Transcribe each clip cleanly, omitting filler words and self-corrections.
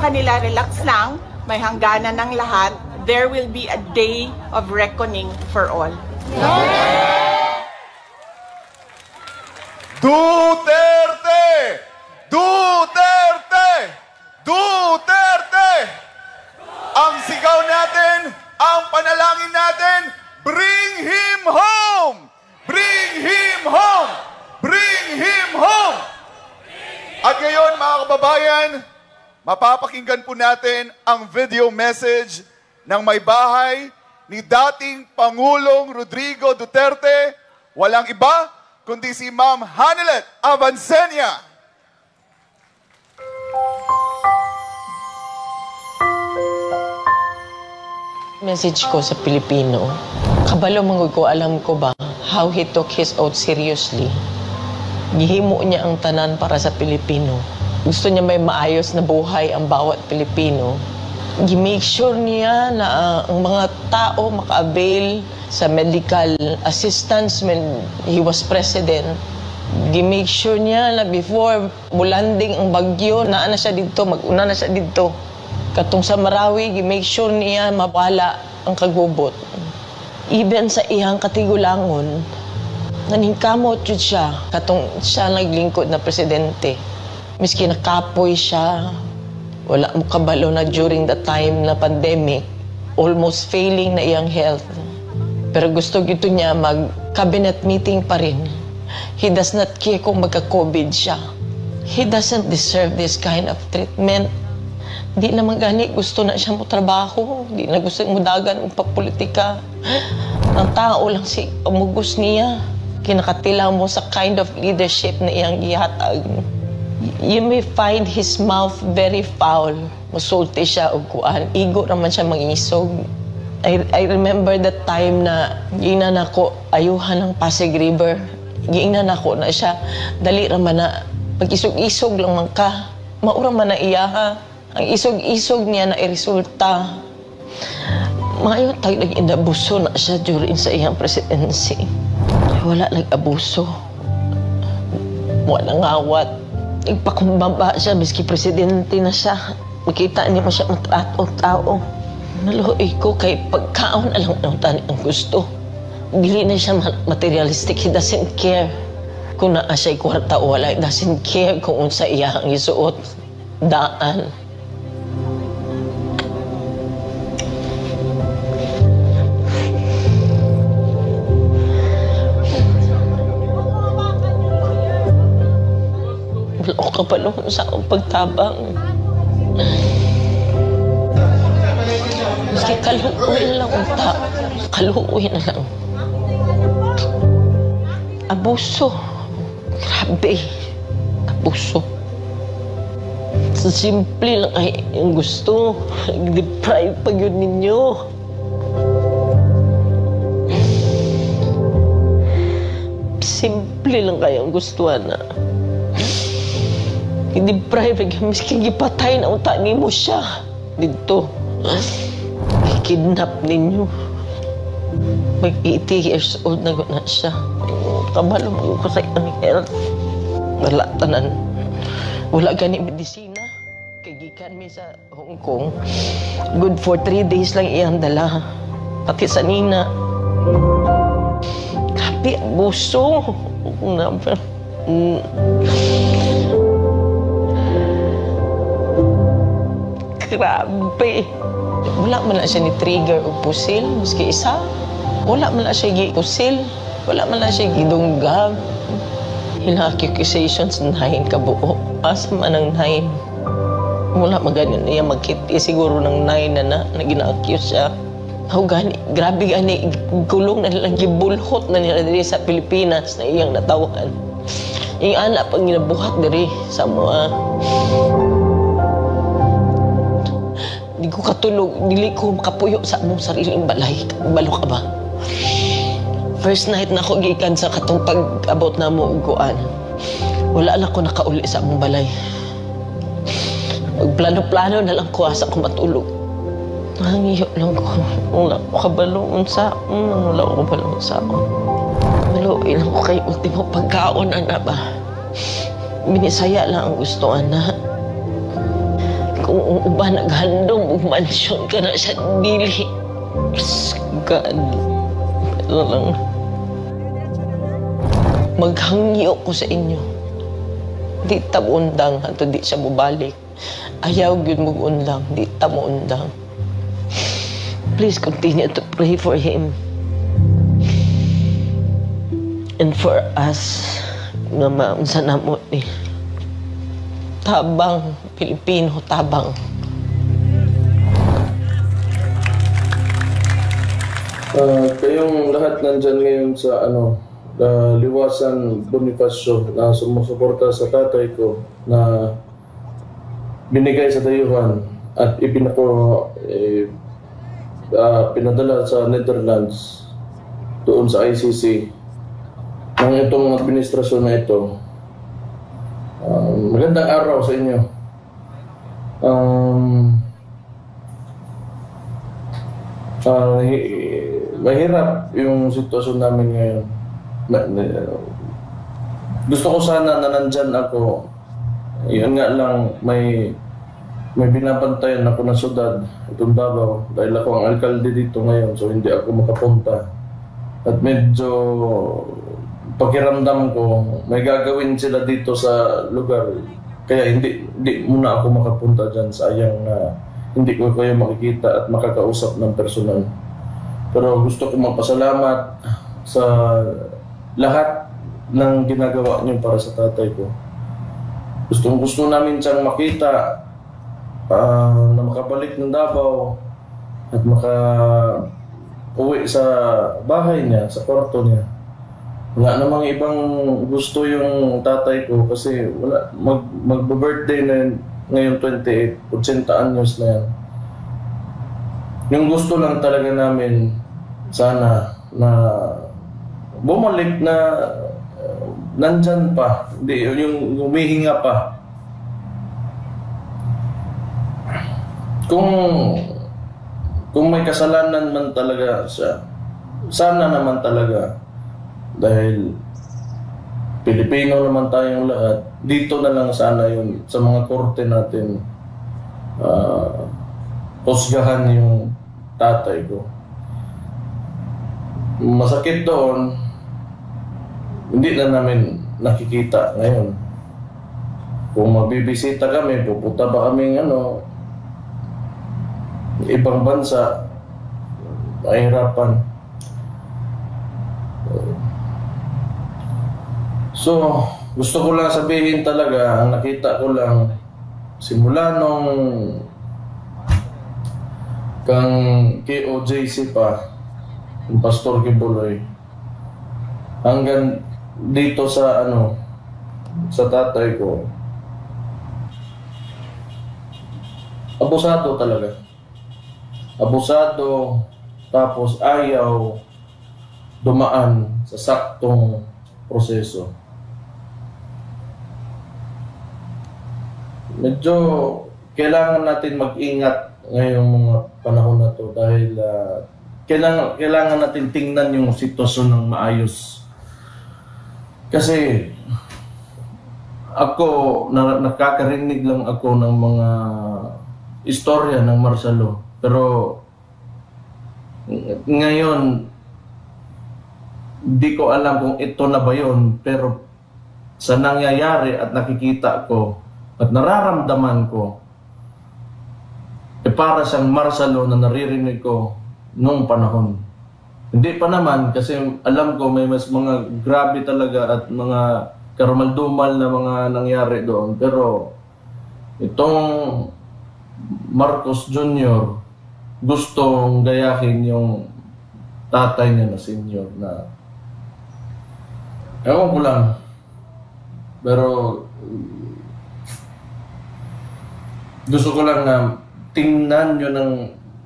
kanila, relax lang, may hangganan ng lahat. There will be a day of reckoning for all. Duterte! Duterte! Duterte! Ang sigaw natin, ang panalangin natin, bring him home! Bring him home! Bring him home! At ngayon, mga kababayan, mapapakinggan po natin ang video message ng may bahay ni dating Pangulong Rodrigo Duterte, walang iba kundi si Ma'am Hanilet Avancenia. Message ko sa Pilipino, kabalo mangod ko, alam ko ba how he took his oath seriously. Gihimo niya ang tanan para sa Pilipino. Gusto niya may maayos na buhay ang bawat Pilipino. Gi-make sure niya na ang mga tao maka-avail sa medical assistance when he was president. Gi-make sure niya na before bulanding ang bagyo, naa na siya dito, mag-una na siya dito. Katong sa Marawi, gi-make sure niya mawala ang kagubot. Even sa iyang katigulangon, naningkamot yun siya. Katong siya naglingkod na presidente. Miski nakapoy siya, wala mo kabalo na during the time na pandemic, almost failing na iyang health. Pero gusto gito niya mag-cabinet meeting pa rin. He does not care kung magka-COVID siya. He doesn't deserve this kind of treatment. Di naman gani gusto na siya mo trabaho. Di na gusto mo dagan ang pagpolitika. Ang tao lang si amugos niya. Kinakatilang mo sa kind of leadership na iyang gihatag. You may find his mouth very foul. Musulti siya o kuan. Igo naman siya mangisog. I remember that time na giingnan ako ayuhan ng Pasig River. Giingnan ako na siya. Dali raman na pag-isog-isog lang man ka. Maura man na iyaha. Ang isog-isog niya na iresulta. Mayo tag nag-inabuso na siya during sa iyang presidency. Wala nag-abuso. Wala ngawat. Ipakubaba siya, miski presidente na siya. Makita niya mo siya matrato-tao. Naluhoy ko kay pagkaon alang ang tani ang gusto. Dili na siya materialistic. He doesn't care kung naa siya'y kwarta o wala. He doesn't care kung unsa iya ang isuot. Daan. Wala ko kapalong sa akong pagtabang. Maski kaluoy na lang ang tao. Kaluoy na lang. Abuso. Grabe. Abuso. So simple lang ay yung gusto. Deprive pa yun ninyo. Simple lang kayo ang gusto na. I-deprive, miski gipatay na unta nimo siya. Dito. I-kidnap ninyo. Mag-80 years old na guna siya. Kabalo mo ko sa iyang health. Wala tanan. Wala gani medisina. Kagikan mi sa Hong Kong. Good for 3 days lang iyang dala. Pati sa nina. Grabe, abuso. Grabe. Wala man na siya ni-trigger o pusil, maski isa. Wala man na siya gi-pusil. Wala man na siya gidunggab. Ilang accusations, 9 kabuo. Asa man ang 9. Wala maganin niya magkiti. Siguro ng 9 na gina-accuse siya. Gani, grabe gani, gulong na nilang gibulhot na nila diri sa Pilipinas na iyang natawan. Yung anak pag ginabuhat diri sa mga. Di ko katulog, dili ko makapuyo sa among sariling balay. Balo ka ba? First night na ako gikan sa katong pag-abot na mo uguan. Wala na ko nakauli sa among balay. Magplano-plano na lang ko asa ko matulog. Nangiyo lang ko. Wala ko kabaloon sa wala ko kabaloon sa ako. Maluoy lang ko kay ultimo pagkaon, ana ba? Binisaya lang ang gusto, ana. Kung Kung uban naghandong og mansyon ka na sa dili. God. Pero lang. Maghangyo ko sa inyo. Di ta mo undang ato di siya mubalik. Ayaw gyud mo undang, di ta mo undang. Please continue to pray for him. And for us, nga maunsa na mo ni tabang, Pilipino, tabang. Kayong lahat nandyan ngayon sa Liwasan Bonifacio na sumusuporta sa tatay ko na binigay sa dayuhan at pinadala sa Netherlands doon sa ICC ng itong administrasyon na ito. Magandang araw sa inyo. Mahirap yung sitwasyon namin ngayon. Gusto ko sana na nandyan ako. Yun nga lang, may binabantayan ako na syudad, itong Davao, dahil ako ang alkalde dito ngayon, so hindi ako makapunta. At medyo pakiramdam ko, may gagawin sila dito sa lugar, kaya hindi muna ako makapunta dyan. Sayang na hindi ko kayo makikita at makakausap ng personal. Pero gusto ko magpasalamat sa lahat ng ginagawa niyo para sa tatay ko. Gusto namin siyang makita na makabalik ng Davao at maka-uwi sa bahay niya, sa kwarto niya. Wala namang ibang gusto yung tatay ko kasi wala, mag-birthday na ngayon 28, 80 anyos na yan. Yung gusto lang talaga namin sana na bumalik na nandyan pa, hindi yung humihinga pa. Kung may kasalanan man talaga siya, sana naman talaga, dahil Pilipino naman tayong lahat, dito na lang sana yun sa mga korte natin husgahan yung tatay ko. Masakit doon, hindi na namin nakikita ngayon. Kung mabibisita kami, pupunta ba kaming ibang bansa, mahirapan. So, gusto ko lang sabihin talaga, ang nakita ko lang, simula nung kang KOJC pa, yung Pastor Kibuloy, hanggang dito sa sa tatay ko, abusado talaga. Abusado, tapos ayaw dumaan sa saktong proseso. Medyo kailangan natin mag-ingat ngayong mga panahon na to dahil kailangan natin tingnan yung sitwasyon ng maayos. Kasi ako, nakakarinig lang ako ng mga istorya ng Marcelo. Pero ngayon, di ko alam kung ito na ba yun. Pero sa nangyayari at nakikita ko at nararamdaman ko, para siyang Marcelo na naririnig ko nung panahon. Hindi pa naman kasi alam ko may mas mga grabe talaga at mga karumaldumal na mga nangyari doon. Pero itong Marcos Jr. gustong gayahin yung tatay niya na senior na ewan ko lang. Pero gusto ko lang na tingnan nyo ng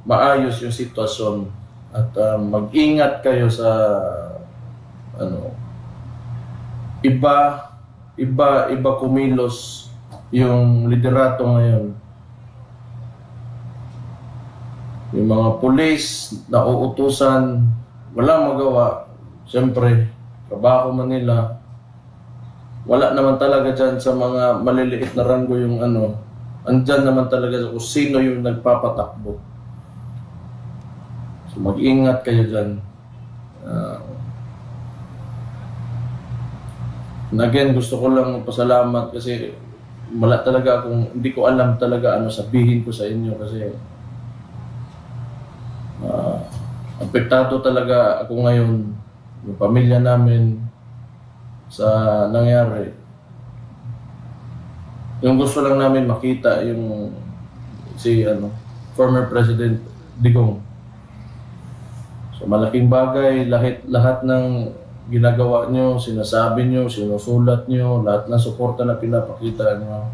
maayos yung sitwasyon at mag-ingat kayo sa iba kumilos yung liderato ngayon. Yung mga pulis na uutusan, wala magawa. Siyempre, trabaho man nila. Wala naman talaga dyan sa mga maliliit na ranggo yung andyan naman talaga kung sino yung nagpapatakbo. So mag-ingat kayo dyan. Again, gusto ko lang pasalamat kasi wala talaga akong, hindi ko alam talaga ano sabihin ko sa inyo kasi apektado talaga ako ngayon, yung pamilya namin sa nangyari. Yung gusto lang namin makita yung si former President Digong. So malaking bagay, lahat ng ginagawa nyo, sinasabi nyo, sinusulat nyo, lahat ng suporta na pinapakita nyo.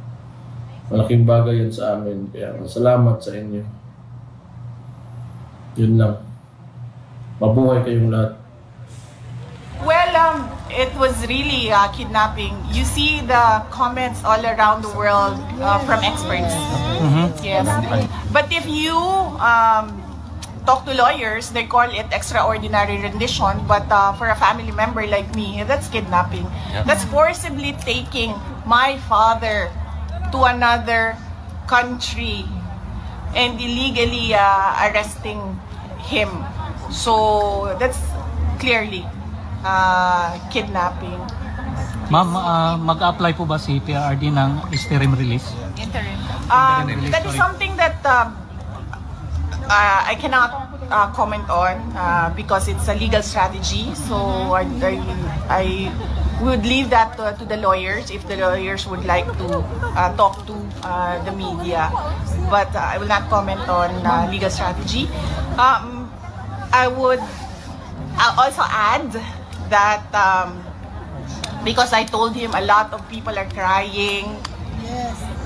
Malaking bagay yan sa amin. Kaya salamat sa inyo. Yun lang. Mabuhay kayong lahat. Well, it was really kidnapping. You see the comments all around the world from experts. Yes. But if you talk to lawyers, they call it extraordinary rendition. But for a family member like me, that's kidnapping. That's forcibly taking my father to another country and illegally arresting him. So that's clearly kidnapping. Ma'am, mag-apply po ba si PRRD ng interim release? Interim. That is something that I cannot comment on because it's a legal strategy. So I would leave that to the lawyers if the lawyers would like to talk to the media. But I will not comment on legal strategy. I would also add that because I told him a lot of people are crying.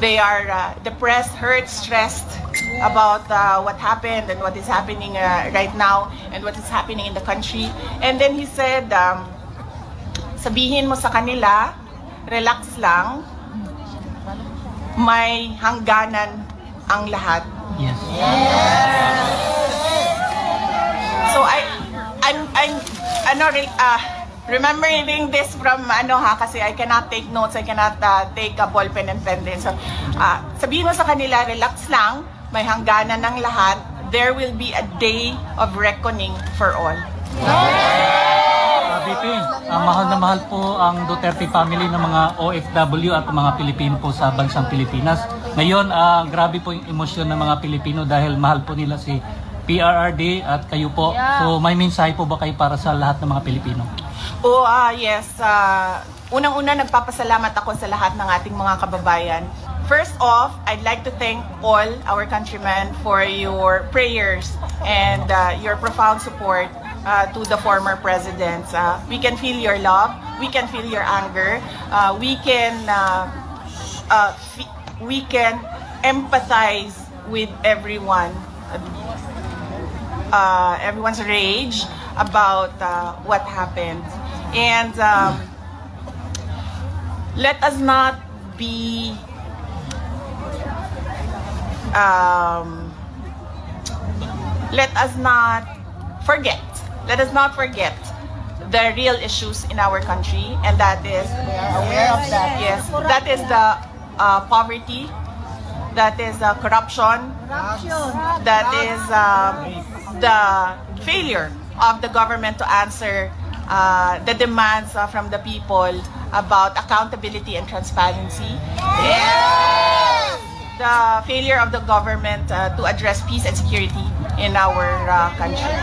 They are depressed, hurt, stressed about what happened and what is happening right now and what is happening in the country. And then he said, sabihin mo sa kanila, relax lang, may hangganan ang lahat. Yes. So I'm remembering this from kasi I cannot take notes, I cannot take a ball pen and pen din. So sabihin mo sa kanila, relax lang, may hangganan ng lahat. There will be a day of reckoning for all. VP, mahal na mahal po ang Duterte family ng mga OFW at mga Pilipino po sa bansang Pilipinas. Ngayon, grabe po yung emosyon ng mga Pilipino dahil mahal po nila si PRRD at kayo po. So may mensahe po ba kayo para sa lahat ng mga Pilipino? Yes. Unang-una, nagpapasalamat ako sa lahat ng ating mga kababayan. First off, I'd like to thank all our countrymen for your prayers and your profound support to the former presidents. We can feel your love, we can feel your anger, we can empathize with everyone. Everyone's rage about what happened, and let us not be let us not forget the real issues in our country, and that is aware of that. Yes, that is the poverty, that is corruption, that is the failure of the government to answer the demands from the people about accountability and transparency. The failure of the government to address peace and security in our country.